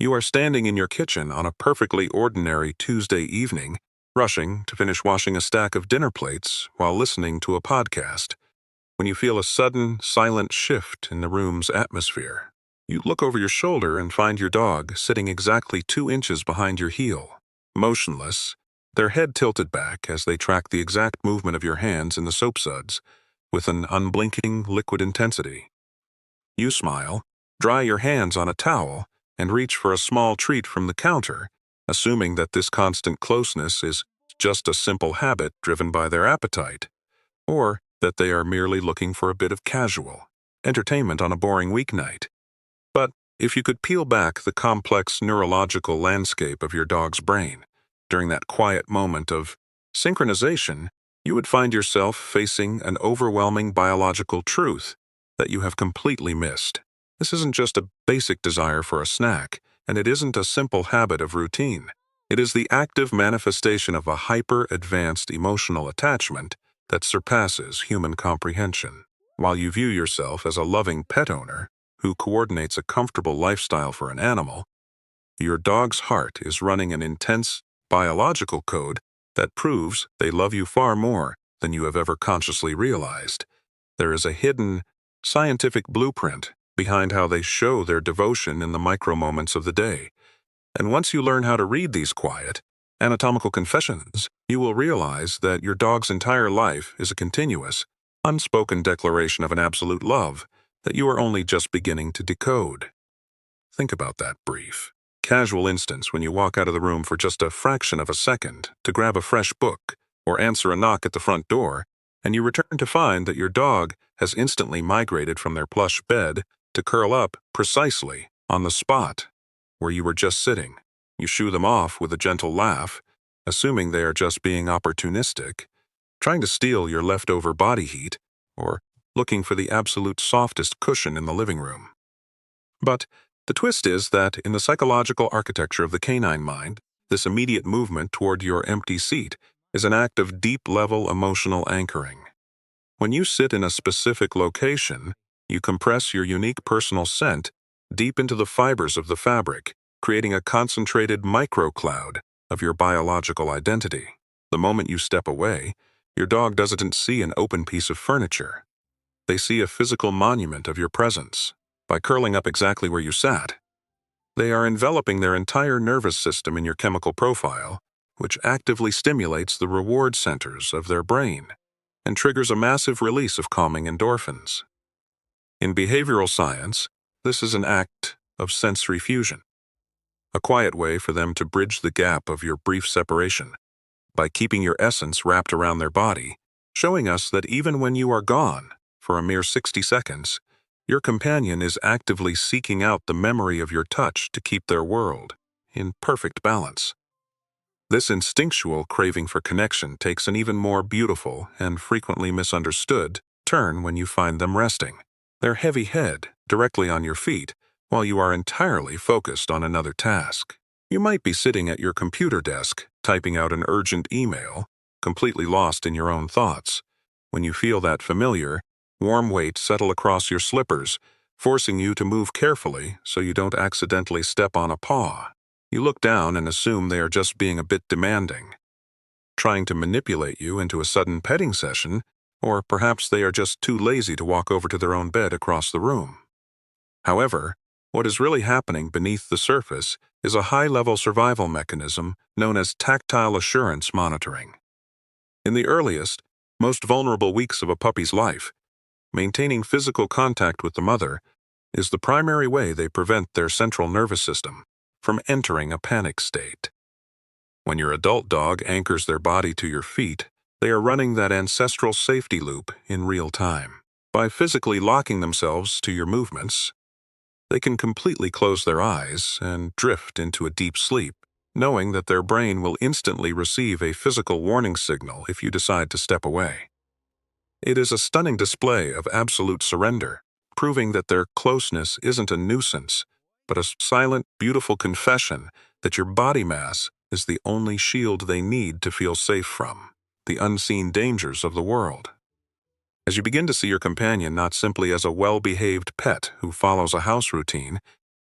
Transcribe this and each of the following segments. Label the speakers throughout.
Speaker 1: You are standing in your kitchen on a perfectly ordinary Tuesday evening, rushing to finish washing a stack of dinner plates while listening to a podcast, when you feel a sudden, silent shift in the room's atmosphere. You look over your shoulder and find your dog sitting exactly 2 inches behind your heel, motionless, their head tilted back as they track the exact movement of your hands in the soap suds with an unblinking liquid intensity. You smile, dry your hands on a towel, and reach for a small treat from the counter, assuming that this constant closeness is just a simple habit driven by their appetite, or that they are merely looking for a bit of casual entertainment on a boring weeknight. But if you could peel back the complex neurological landscape of your dog's brain during that quiet moment of synchronization, you would find yourself facing an overwhelming biological truth that you have completely missed. This isn't just a basic desire for a snack, and it isn't a simple habit of routine. It is the active manifestation of a hyper-advanced emotional attachment that surpasses human comprehension. While you view yourself as a loving pet owner who coordinates a comfortable lifestyle for an animal, your dog's heart is running an intense biological code that proves they love you far more than you have ever consciously realized. There is a hidden, scientific blueprint behind how they show their devotion in the micro moments of the day. And once you learn how to read these quiet, anatomical confessions, you will realize that your dog's entire life is a continuous, unspoken declaration of an absolute love that you are only just beginning to decode. Think about that brief, casual instance when you walk out of the room for just a fraction of a second to grab a fresh book or answer a knock at the front door, and you return to find that your dog has instantly migrated from their plush bed to curl up precisely on the spot where you were just sitting. You shoo them off with a gentle laugh, assuming they are just being opportunistic, trying to steal your leftover body heat, or looking for the absolute softest cushion in the living room. But the twist is that in the psychological architecture of the canine mind, this immediate movement toward your empty seat is an act of deep-level emotional anchoring. When you sit in a specific location, you compress your unique personal scent deep into the fibers of the fabric, creating a concentrated microcloud of your biological identity. The moment you step away, your dog doesn't see an open piece of furniture. They see a physical monument of your presence. By curling up exactly where you sat, they are enveloping their entire nervous system in your chemical profile, which actively stimulates the reward centers of their brain and triggers a massive release of calming endorphins. In behavioral science, this is an act of sensory fusion, a quiet way for them to bridge the gap of your brief separation by keeping your essence wrapped around their body, showing us that even when you are gone for a mere 60 seconds, your companion is actively seeking out the memory of your touch to keep their world in perfect balance. This instinctual craving for connection takes an even more beautiful and frequently misunderstood turn when you find them resting, their heavy head directly on your feet, while you are entirely focused on another task. You might be sitting at your computer desk, typing out an urgent email, completely lost in your own thoughts, when you feel that familiar, warm weight settle across your slippers, forcing you to move carefully so you don't accidentally step on a paw. You look down and assume they are just being a bit demanding, trying to manipulate you into a sudden petting session, or perhaps they are just too lazy to walk over to their own bed across the room. However, what is really happening beneath the surface is a high-level survival mechanism known as tactile assurance monitoring. In the earliest, most vulnerable weeks of a puppy's life, maintaining physical contact with the mother is the primary way they prevent their central nervous system from entering a panic state. When your adult dog anchors their body to your feet, they are running that ancestral safety loop in real time. By physically locking themselves to your movements, they can completely close their eyes and drift into a deep sleep, knowing that their brain will instantly receive a physical warning signal if you decide to step away. It is a stunning display of absolute surrender, proving that their closeness isn't a nuisance, but a silent, beautiful confession that your body mass is the only shield they need to feel safe from the unseen dangers of the world. As you begin to see your companion not simply as a well-behaved pet who follows a house routine,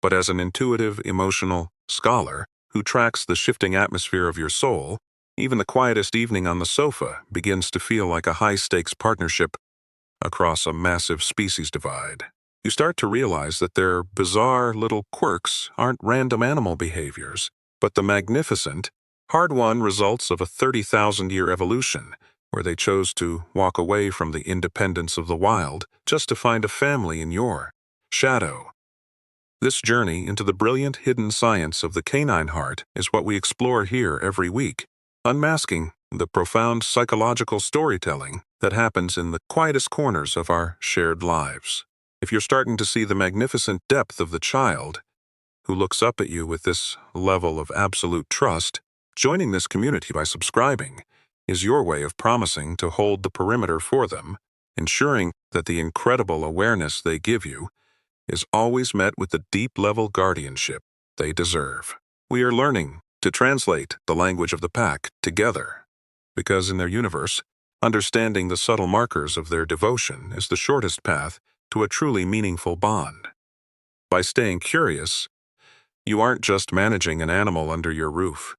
Speaker 1: but as an intuitive, emotional scholar who tracks the shifting atmosphere of your soul. Even the quietest evening on the sofa begins to feel like a high-stakes partnership across a massive species divide. You start to realize that their bizarre little quirks aren't random animal behaviors, but the magnificent, hard-won results of a 30,000-year evolution, where they chose to walk away from the independence of the wild just to find a family in your shadow. This journey into the brilliant hidden science of the canine heart is what we explore here every week, unmasking the profound psychological storytelling that happens in the quietest corners of our shared lives. If you're starting to see the magnificent depth of the child who looks up at you with this level of absolute trust, joining this community by subscribing is your way of promising to hold the perimeter for them, ensuring that the incredible awareness they give you is always met with the deep-level guardianship they deserve. We are learning to translate the language of the pack together, because in their universe, understanding the subtle markers of their devotion is the shortest path to a truly meaningful bond. By staying curious, you aren't just managing an animal under your roof.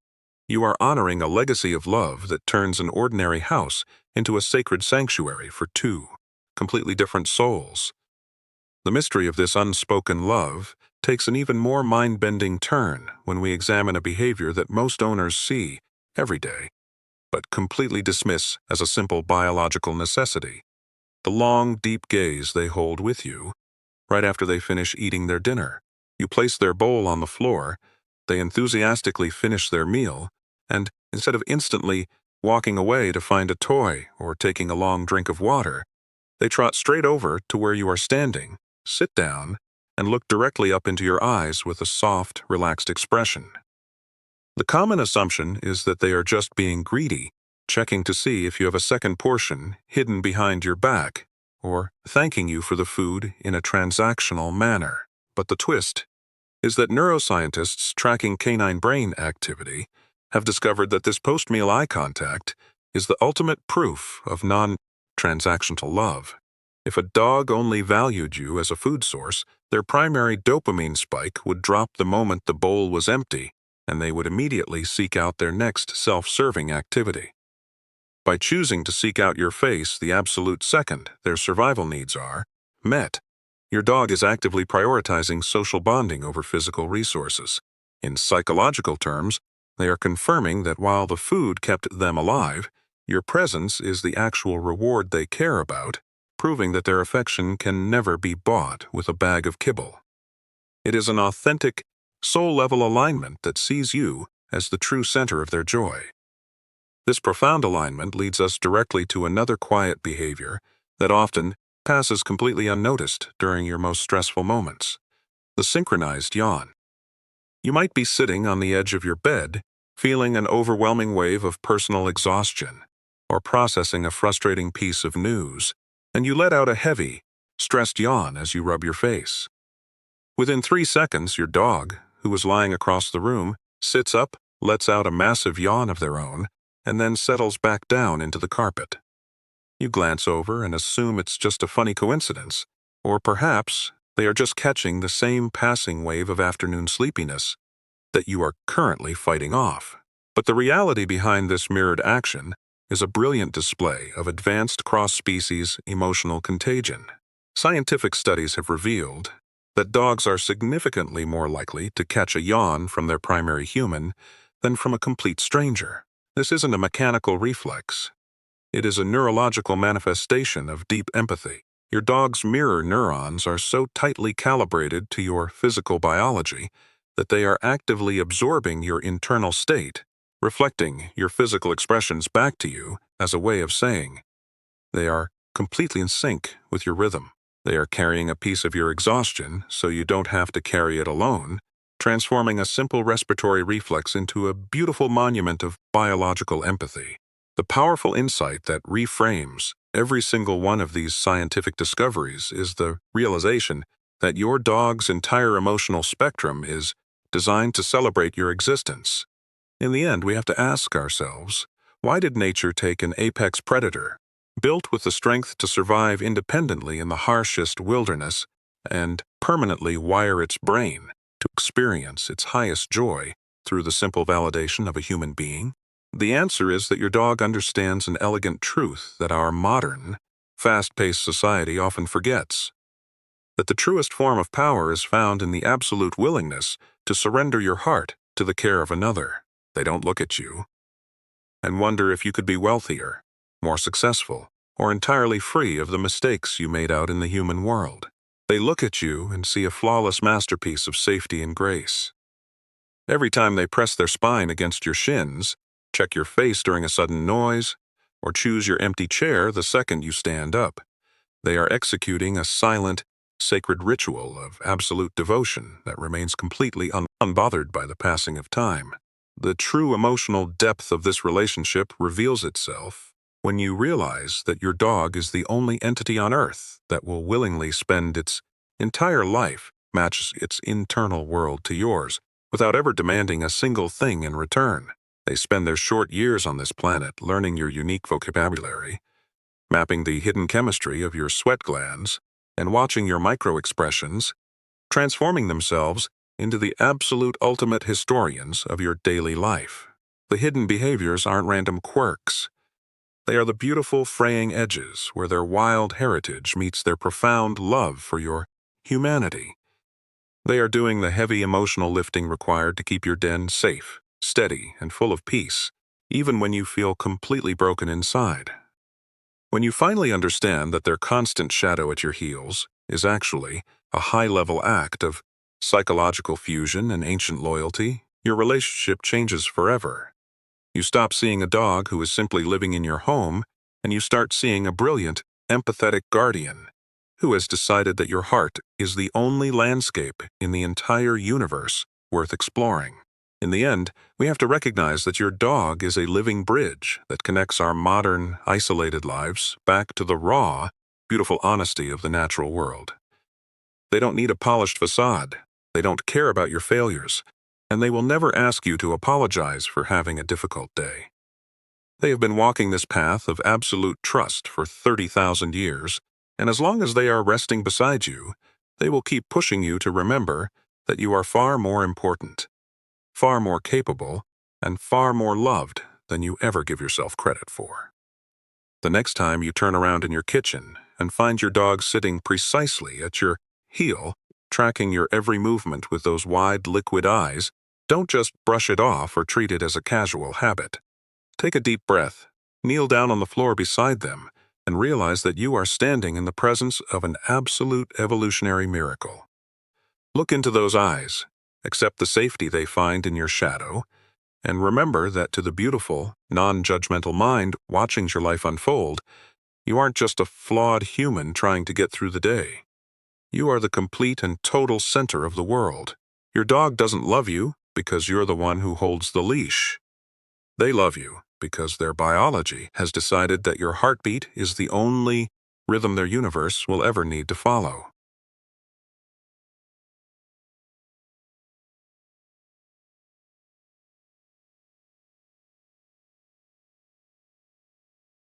Speaker 1: You are honoring a legacy of love that turns an ordinary house into a sacred sanctuary for two completely different souls. The mystery of this unspoken love takes an even more mind-bending turn when we examine a behavior that most owners see every day, but completely dismiss as a simple biological necessity. The long, deep gaze they hold with you right after they finish eating their dinner. You place their bowl on the floor, they enthusiastically finish their meal, and instead of instantly walking away to find a toy or taking a long drink of water, they trot straight over to where you are standing, sit down, and look directly up into your eyes with a soft, relaxed expression. The common assumption is that they are just being greedy, checking to see if you have a second portion hidden behind your back, or thanking you for the food in a transactional manner. But the twist is that neuroscientists tracking canine brain activity have discovered that this post-meal eye contact is the ultimate proof of non-transactional love. If a dog only valued you as a food source, their primary dopamine spike would drop the moment the bowl was empty, and they would immediately seek out their next self-serving activity. By choosing to seek out your face the absolute second their survival needs are met, your dog is actively prioritizing social bonding over physical resources. In psychological terms, they are confirming that while the food kept them alive, your presence is the actual reward they care about, proving that their affection can never be bought with a bag of kibble. It is an authentic, soul-level alignment that sees you as the true center of their joy. This profound alignment leads us directly to another quiet behavior that often passes completely unnoticed during your most stressful moments: the synchronized yawn. You might be sitting on the edge of your bed, feeling an overwhelming wave of personal exhaustion, or processing a frustrating piece of news, and you let out a heavy, stressed yawn as you rub your face. Within 3 seconds, your dog, who was lying across the room, sits up, lets out a massive yawn of their own, and then settles back down into the carpet. You glance over and assume it's just a funny coincidence, or perhaps they are just catching the same passing wave of afternoon sleepiness that you are currently fighting off. But the reality behind this mirrored action is a brilliant display of advanced cross-species emotional contagion. Scientific studies have revealed that dogs are significantly more likely to catch a yawn from their primary human than from a complete stranger. This isn't a mechanical reflex. It is a neurological manifestation of deep empathy. Your dog's mirror neurons are so tightly calibrated to your physical biology that they are actively absorbing your internal state, reflecting your physical expressions back to you as a way of saying they are completely in sync with your rhythm. They are carrying a piece of your exhaustion so you don't have to carry it alone, transforming a simple respiratory reflex into a beautiful monument of biological empathy. The powerful insight that reframes every single one of these scientific discoveries is the realization that your dog's entire emotional spectrum is designed to celebrate your existence. In the end, we have to ask ourselves, why did nature take an apex predator, built with the strength to survive independently in the harshest wilderness, and permanently wire its brain to experience its highest joy through the simple validation of a human being? The answer is that your dog understands an elegant truth that our modern, fast-paced society often forgets. That the truest form of power is found in the absolute willingness to surrender your heart to the care of another. They don't look at you and wonder if you could be wealthier, more successful, or entirely free of the mistakes you made out in the human world. They look at you and see a flawless masterpiece of safety and grace. Every time they press their spine against your shins, check your face during a sudden noise, or choose your empty chair the second you stand up, they are executing a silent, sacred ritual of absolute devotion that remains completely unbothered by the passing of time. The true emotional depth of this relationship reveals itself when you realize that your dog is the only entity on earth that will willingly spend its entire life match its internal world to yours without ever demanding a single thing in return. They spend their short years on this planet learning your unique vocabulary, mapping the hidden chemistry of your sweat glands, and watching your micro-expressions, transforming themselves into the absolute ultimate historians of your daily life. The hidden behaviors aren't random quirks. They are the beautiful fraying edges where their wild heritage meets their profound love for your humanity. They are doing the heavy emotional lifting required to keep your den safe, steady, and full of peace, even when you feel completely broken inside. When you finally understand that their constant shadow at your heels is actually a high-level act of psychological fusion and ancient loyalty, your relationship changes forever. You stop seeing a dog who is simply living in your home, and you start seeing a brilliant, empathetic guardian who has decided that your heart is the only landscape in the entire universe worth exploring. In the end, we have to recognize that your dog is a living bridge that connects our modern, isolated lives back to the raw, beautiful honesty of the natural world. They don't need a polished facade. They don't care about your failures, and they will never ask you to apologize for having a difficult day. They have been walking this path of absolute trust for 30,000 years, and as long as they are resting beside you, they will keep pushing you to remember that you are far more important, far more capable, and far more loved than you ever give yourself credit for. The next time you turn around in your kitchen and find your dog sitting precisely at your heel, tracking your every movement with those wide, liquid eyes, don't just brush it off or treat it as a casual habit. Take a deep breath, kneel down on the floor beside them, and realize that you are standing in the presence of an absolute evolutionary miracle. Look into those eyes, accept the safety they find in your shadow, and remember that to the beautiful, non-judgmental mind watching your life unfold, you aren't just a flawed human trying to get through the day. You are the complete and total center of the world. Your dog doesn't love you because you're the one who holds the leash. They love you because their biology has decided that your heartbeat is the only rhythm their universe will ever need to follow.